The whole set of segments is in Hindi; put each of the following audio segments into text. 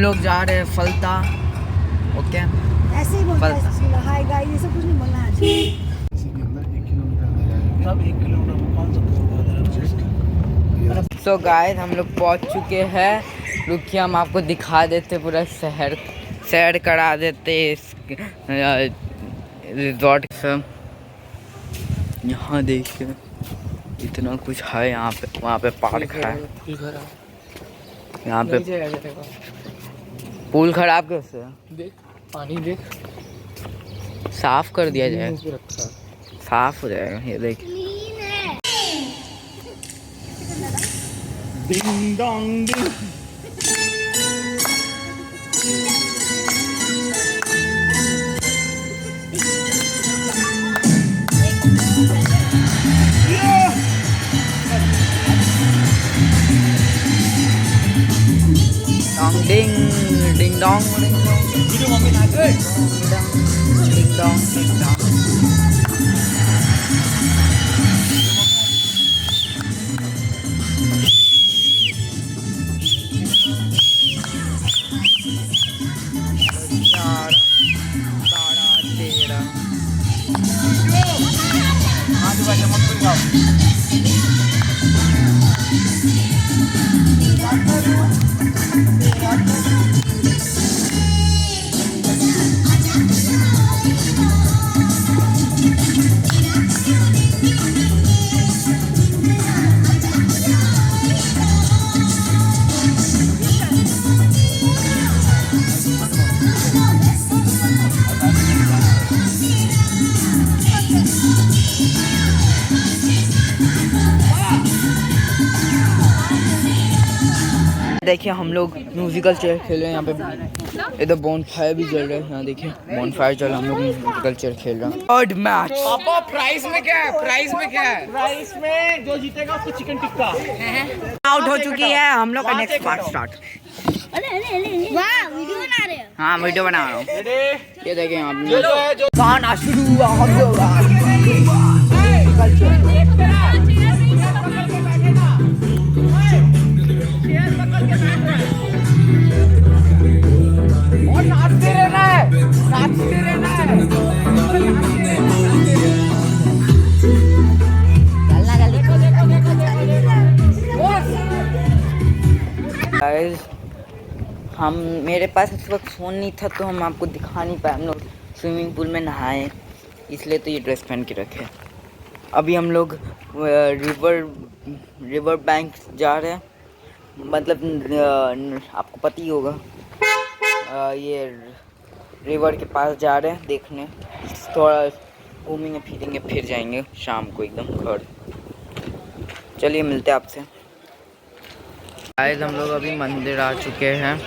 लोग जा रहे हैं फलता। ओके ऐसे ही बोलता है हाय गाइस, ये सब कुछ नहीं बोलना है। सब 1 किलोमीटर 500 सो गाइस हम लोग पहुंच चुके हैं। रुकिए हम आपको दिखा देते पूरा शहर, सैर करा देते इस रिजॉर्ट सब। यहाँ देखिए इतना कुछ है यहाँ पे, वहाँ पे पार्क है। यहाँ पे पुल खराब कैसे है? देख पानी देख, साफ कर दिया जाए, साफ हो जाएगा। ये देख ding dong ding. Dong ding ding dong ding dong video mummy ना कर। Ding dong ding dong. आज वाला मत जाओ। देखिए हम लोग म्यूजिकल चेयर खेल रहे हैं यहाँ पे। इधर बॉन फायर भी जल रहा है। यहाँ देखिए बॉन फायर चल रहा है, हम लोग म्यूजिकल चेयर खेल रहे हैं। Third match. पापा प्राइस में क्या है? प्राइस में क्या है? प्राइस में जो जीतेगा उसको चिकन टिक्का। आउट हो चुकी है। हम लोग का नेक्स्ट पार्ट स्टार्ट। वाह, वीडियो बना रहे हो? हाँ वीडियो बना रहा हूँ। ये देखिए यहाँ जो गाना शुरू हुआ हम लोग। और नाचते रहना है, नाचते रहना है। गाइस हम, मेरे पास इस वक्त फ़ोन नहीं था तो हम आपको दिखा नहीं पाए। हम लोग स्विमिंग पूल में नहाए इसलिए तो ये ड्रेस पहन के रखे। अभी हम लोग रिवर बैंक जा रहे हैं। मतलब आपको पता ही होगा, ये रिवर के पास जा रहे हैं देखने। थोड़ा घूमेंगे फिरेंगे फिर जाएंगे शाम को एकदम घर। चलिए मिलते हैं आपसे। गाइस हम लोग अभी मंदिर आ चुके हैं।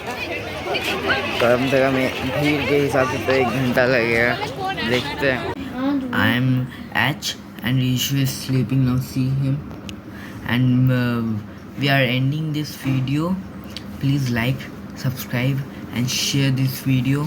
कम से कम भीड़ के हिसाब से तो 1 घंटा लगेगा, देखते हैं। I am H and Rishu is sleeping now, see him. And we are ending this video. Please like, subscribe and share this video.